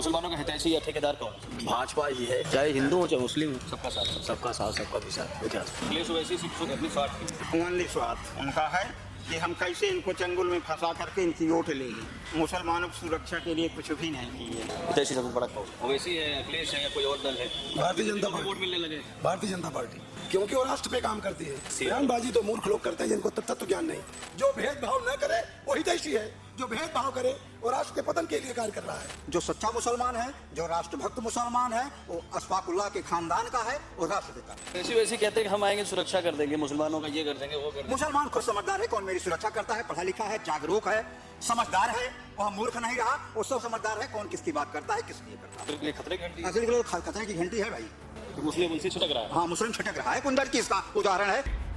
मुसलमानों का हितैषी या ठेकेदार कौन है? भाजपा ही है, चाहे हिंदू हो चाहे मुस्लिम हो, सबका साथ। सबका साथ सबका विकास विकास। अखिलेश ओवैसी सिर्फ अपनी स्वार्थ के लिए। ओनली स्वार्थ उनका है कि हम कैसे इनको चंगुल में फंसा करके इनकी वोट ले लें। मुसलमानों की सुरक्षा के लिए कुछ भी नहीं किए। हितैषी सबसे बड़ा कौन? ओवैसी है, अखिलेश है या कोई और दल है? Bharatiya Janata vote party. मिलने लगे। भारतीय जनता पार्टी, क्योंकि वो राष्ट्र पे काम करती है। बयानबाजी तो मूर्ख लोग करते हैं जिनको तत्व ज्ञान नहीं। जो भेदभाव न करे वो हितैषी है, जो भेदभाव करे वो राष्ट्र के पतन के लिए कार्य कर रहा है। जो सच्चा मुसलमान है, जो राष्ट्रभक्त मुसलमान है, वो अशफाकुल्लाह के खानदान का है और राष्ट्र का। हितैषी वैसी कहते हैं कि हम आएंगे सुरक्षा कर देंगे, मुसलमानों का ये कर देंगे वो कर देंगे। मुसलमान खुद समझदार है, कौन मेरी सुरक्षा करता है, पढ़ा लिखा है, जागरूक है, समझदार है, वह मूर्ख नहीं रहा, वो सब समझदार है, कौन किसकी बात करता है, किस लिए करता है। ये खतरे की घंटी है। असली लोग खतरे की घंटी है भाई। तो मुस्लिम उनसे छिटक रहा है। हाँ, मुस्लिम छिटक रहा है, कुंदर की इसका उदाहरण है।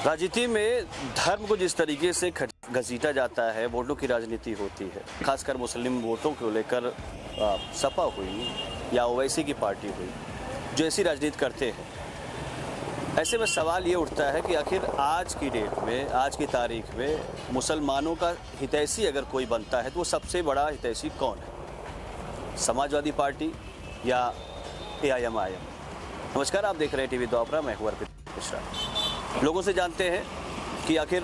राजनीति में धर्म को जिस तरीके से घसीटा जाता है, वोटों की राजनीति होती है, खासकर मुस्लिम वोटों को लेकर सपा हुई या ओवैसी की पार्टी हुई जो ऐसी राजनीति करते हैं। ऐसे में सवाल ये उठता है कि आखिर आज की डेट में, आज की तारीख में मुसलमानों का हितैषी अगर कोई बनता है तो वो सबसे बड़ा हितैषी कौन है? समाजवादी पार्टी या AIMIM? नमस्कार, आप देख रहे हैं टीवी द्वापरा, मैं हूं अर्पित मिश्रा। लोगों से जानते हैं कि आखिर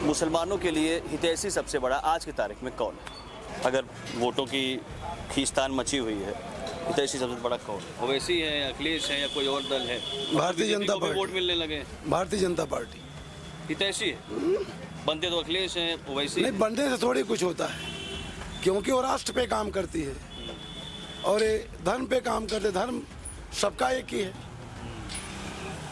मुसलमानों के लिए हितैषी सबसे बड़ा आज की तारीख में कौन है? अगर वोटों की खींचतान मची हुई है, हितैषी सबसे बड़ा कौन है? ओवैसी है, अखिलेश है या कोई और दल है? Bharatiya Janata vote party. मिलने लगे। भारतीय जनता पार्टी। हितैषी है, बनते तो अखिलेश है, ओवैसी। नहीं, बनने से थोड़ी कुछ होता है, क्योंकि वो राष्ट्र पे काम करती है और ये धर्म पे काम करते। धर्म सबका एक ही है।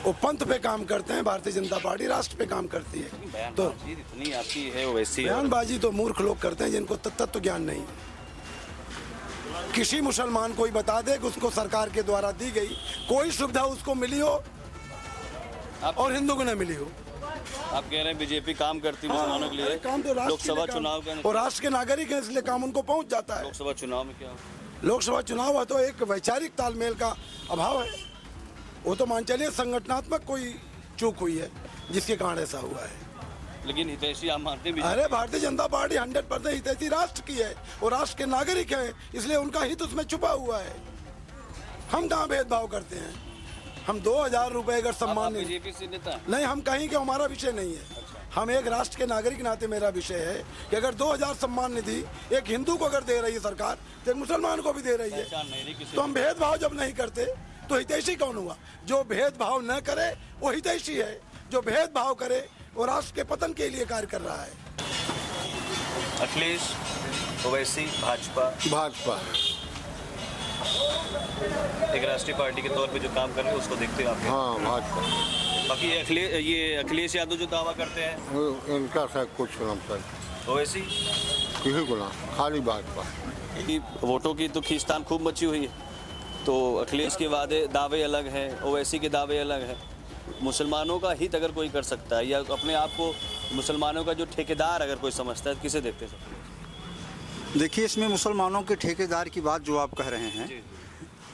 वो पंथ पे काम करते हैं, भारतीय जनता पार्टी राष्ट्र पे काम करती है। तो बयानबाजी इतनी आती है ओवैसी। बयानबाजी तो मूर्ख लोग करते हैं जिनको तत्व ज्ञान नहीं। किसी मुसलमान को ही बता दे कि उसको सरकार के द्वारा दी गई कोई सुविधा उसको मिली हो और हिंदू को न मिली हो। आप कह रहे हैं बीजेपी काम करती है मुसलमानों के लिए। अरे काम तो राष्ट्र लोकसभा के लिए चुनाव काम, का और राष्ट्र के नागरिक हैं इसलिए काम उनको पहुंच जाता है। लोकसभा चुनाव में क्या? लोकसभा चुनाव है तो एक वैचारिक तालमेल का अभाव है। वो तो मान चलिए संगठनात्मक कोई चूक हुई है जिसके कारण ऐसा हुआ है। लेकिन हितैषी आप मानते हैं? अरे भारतीय जनता पार्टी 100% हितैषी राष्ट्र की है और राष्ट्र के नागरिक हैं, इसलिए उनका हित उसमें छुपा हुआ है। हम कहाँ भेदभाव करते हैं? हम 2000 रुपए अगर सम्मान नहीं, बीजेपी से नेता नहीं, हम कहीं के हमारा विषय नहीं है। हम एक राष्ट्र के नागरिक नाते मेरा विषय है कि अगर 2000 सम्मान निधि एक हिंदू को अगर दे रही है सरकार, तो एक मुसलमान को भी दे रही है। तो हम भेदभाव जब नहीं करते तो हितैषी कौन हुआ? जो भेदभाव न करे वो हितैषी है, जो भेदभाव करे वो राष्ट्र के पतन के लिए कार्य कर रहा है। अखिलेश, ओवैसी, भाजपा। भाजपा एक राष्ट्रीय पार्टी के तौर पे जो काम कर रहे हैं उसको देखते हैं आप? हाँ, भाजपा। बाकी ये अखिलेश यादव जो दावा करते हैं, इनका शायद कुछ नाम सर ओवैसी किसी को ना, खाली भाजपा। की वोटों की तो खींचतान खूब मची हुई है। तो अखिलेश के दावे अलग हैं, ओवैसी के दावे अलग हैं। मुसलमानों का हित अगर कोई कर सकता है या अपने आप को मुसलमानों का जो ठेकेदार अगर कोई समझता है, किसे देखते हैं? देखिए, इसमें मुसलमानों के ठेकेदार की बात जो आप कह रहे हैं,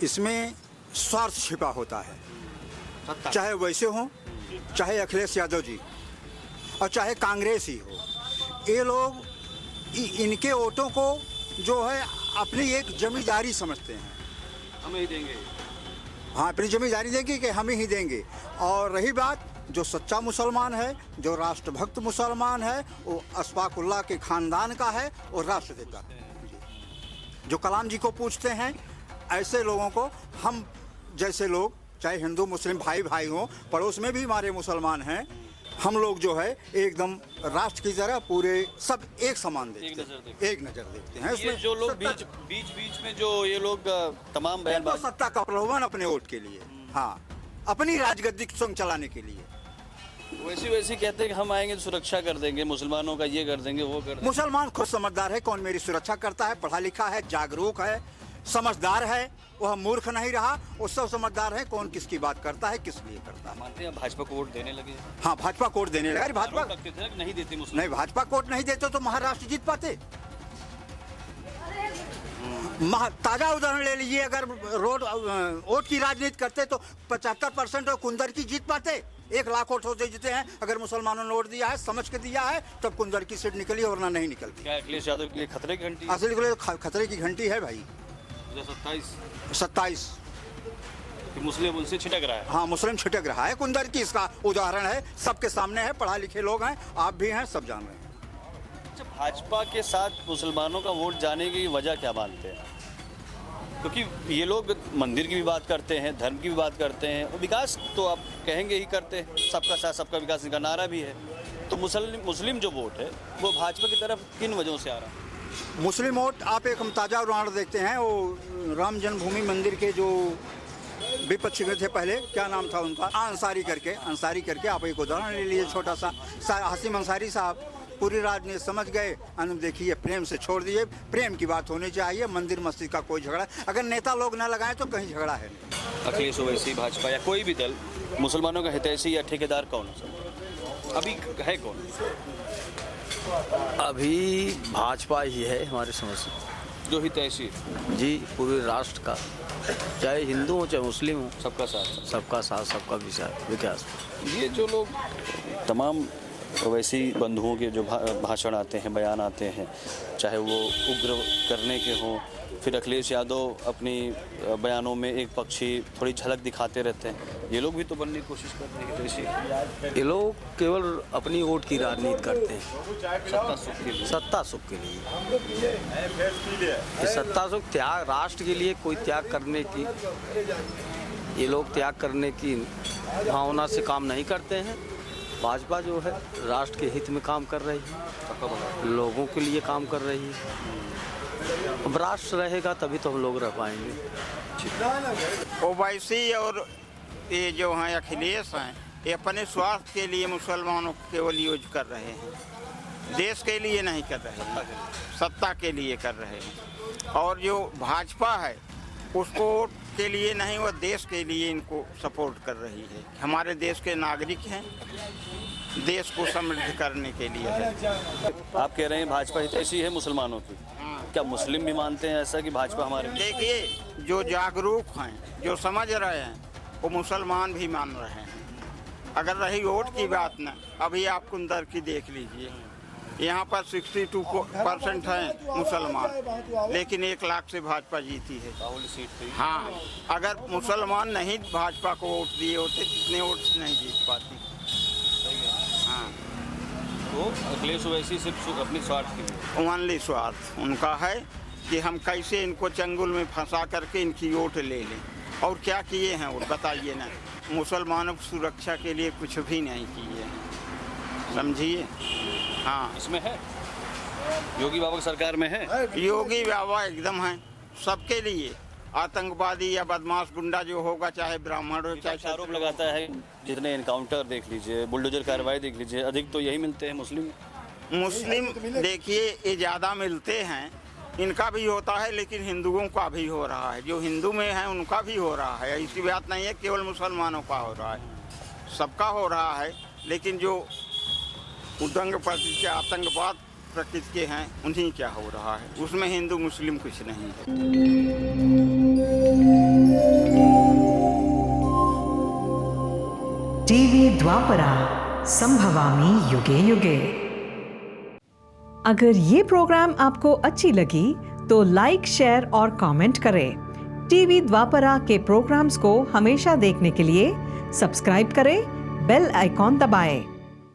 इसमें स्वार्थ छिपा होता है। चाहे वैसे हो, चाहे अखिलेश यादव जी और चाहे कांग्रेस ही हो, ये लोग इनके वोटों को जो है अपनी एक जमींदारी समझते हैं। हमें ही देंगे। हाँ, अपनी जमींदारी देंगे कि हम ही देंगे। और रही बात, जो सच्चा मुसलमान है, जो राष्ट्रभक्त मुसलमान है, वो अशफाकुल्लाह के खानदान का है और राष्ट्र का। जो कलाम जी को पूछते हैं, ऐसे लोगों को हम जैसे लोग, चाहे हिंदू मुस्लिम भाई भाई हों, पड़ोस में भी हमारे मुसलमान हैं, हम लोग जो है एकदम राष्ट्र की तरह पूरे सब एक समान देखते हैं, एक नज़र देखते हैं। ये जो लोग बीच में जो ये लोग तमाम बयानबाजी, सत्ता का प्रलोभन अपने वोट के लिए, हाँ, अपनी राजगद्दी संग चलाने के लिए। वैसी कहते हैं कि हम आएंगे तो सुरक्षा कर देंगे, मुसलमानों का ये कर देंगे वो कर देंगे। मुसलमान खुद समझदार है, कौन मेरी सुरक्षा करता है, पढ़ा लिखा है, जागरूक है, समझदार है, वह मूर्ख नहीं रहा, वो सब समझदार है, कौन किसकी बात करता है, किस लिए करता है। मानते हैं भाजपा को वोट देने लगे? हाँ, भाजपा कोट देने लगा। भाजपा नहीं देती मुस्लिम। नहीं, भाजपा कोट नहीं देते तो महाराष्ट्र जीत पाते। ताजा उदाहरण ले लीजिए, अगर वोट की राजनीति करते तो 75% कुंदर की जीत पाते। 1 लाख वोट से जीते हैं। अगर मुसलमानों ने वोट दिया है, समझ के दिया है, तब कुंदर की सीट निकली वरना नहीं निकलती। क्या अखिलेश यादव के लिए खतरे की घंटी? असली के लिए खतरे की घंटी है भाई। 27 मुस्लिम उनसे छिटक रहा है। हाँ, मुस्लिम छिटक रहा है। कुंदर की इसका उदाहरण है, सबके सामने है, पढ़ा लिखे लोग हैं, आप भी हैं, सब जान रहे हैं। अच्छा, भाजपा के साथ मुसलमानों का वोट जाने की वजह क्या मानते हैं? क्योंकि ये लोग मंदिर की भी बात करते हैं, धर्म की भी बात करते हैं, और विकास तो आप कहेंगे ही करते हैं, सबका साथ सबका विकास का नारा भी है। तो मुस्लिम जो वोट है वो भाजपा की तरफ किन वजहों से आ रहा है? मुस्लिम वोट, आप एक हम ताज़ा उदाहरण देखते हैं, वो राम जन्मभूमि मंदिर के जो विपक्षी में थे पहले, क्या नाम था उनका, अंसारी करके आप एक उदाहरण ले लीजिए छोटा सा। हासिम अंसारी साहब पूरी राजनीति समझ गए, देखिए प्रेम से छोड़ दिए। प्रेम की बात होनी चाहिए, मंदिर मस्जिद का कोई झगड़ा, अगर नेता लोग ना लगाएं तो कहीं झगड़ा है नहीं। अखिलेश ओवैसी, भाजपा या कोई भी दल मुसलमानों का हितैषी या ठेकेदार कौन है? अभी है कौन? अभी भाजपा ही है हमारे समझ से, जो हितैषी जी, पूरे राष्ट्र का, चाहे हिंदू हो चाहे मुस्लिम हो, सबका साथ। सबका साथ सबका विकास। ये जो लोग तमाम ओवैसी बंधुओं के जो भाषण आते हैं, बयान आते हैं, चाहे वो उग्र करने के हों, फिर अखिलेश यादव अपनी बयानों में एक पक्षी थोड़ी झलक दिखाते रहते हैं, ये लोग भी तो बनने की कोशिश करते हैं हितैषी। ये लोग केवल अपनी वोट की राजनीति करते हैं, सत्ता सुख के लिए। सत्ता सुख के लिए। ये सत्ता सुख, त्याग, राष्ट्र के लिए कोई त्याग करने की, ये लोग त्याग करने की भावना से काम नहीं करते हैं। भाजपा जो है राष्ट्र के हित में काम कर रही है, लोगों के लिए काम कर रही है। अब राष्ट्र रहेगा तभी तो हम लोग रह पाएंगे। ओवैसी और ये जो हैं अखिलेश हैं, ये अपने स्वार्थ के लिए मुसलमानों को केवल यूज कर रहे हैं, देश के लिए नहीं कर रहे हैं, सत्ता के लिए कर रहे हैं। और जो भाजपा है उसको वोट के लिए नहीं, वो देश के लिए इनको सपोर्ट कर रही है। हमारे देश के नागरिक हैं, देश को समृद्ध करने के लिए है। आप कह रहे हैं भाजपा हितैषी है मुसलमानों की, क्या मुस्लिम भी मानते हैं ऐसा कि भाजपा हमारे? देखिए, जो जागरूक हैं, जो समझ रहे हैं, वो मुसलमान भी मान रहे हैं। अगर रही वोट की बात ना, अभी आप कुंदर की देख लीजिए, यहाँ पर 62% हैं मुसलमान, लेकिन 1 लाख से भाजपा जीती है। हाँ, अगर मुसलमान नहीं भाजपा को वोट दिए होते, कितने वोट नहीं जीत पाती। हाँ, तो अखिलेश ओवैसी सिर्फ अपनी स्वार्थ के लिए, ओनली स्वार्थ उनका है कि हम कैसे इनको चंगुल में फंसा करके इनकी वोट ले लें। और क्या किए हैं वो बताइए ना, मुसलमानों की सुरक्षा के लिए कुछ भी नहीं किए हैं, समझिए। हाँ, इसमें है, योगी बाबा की सरकार में है, योगी बाबा एकदम है सबके लिए। आतंकवादी या बदमाश गुंडा जो होगा, चाहे ब्राह्मण हो चाहे, आरोप लगाता है जितने इनकाउंटर देख लीजिए, बुलडोजर कार्रवाई देख लीजिए, अधिक तो यही मिलते हैं मुस्लिम। देखिए, ये ज़्यादा मिलते हैं, इनका भी होता है, लेकिन हिंदुओं का भी हो रहा है। जो हिंदू में है उनका भी हो रहा है, ऐसी बात नहीं है केवल मुसलमानों का हो रहा है, सबका हो रहा है। लेकिन जो उदंग प्रकृति के, आतंकवाद प्रकृति के हैं, उन्हीं क्या हो रहा है, उसमें हिंदू मुस्लिम कुछ नहीं है। टीवी द्वापरा, संभवामि युगे युगे। अगर ये प्रोग्राम आपको अच्छी लगी तो लाइक, शेयर और कमेंट करें। टीवी द्वापरा के प्रोग्राम्स को हमेशा देखने के लिए सब्सक्राइब करें, बेल आइकॉन दबाएं।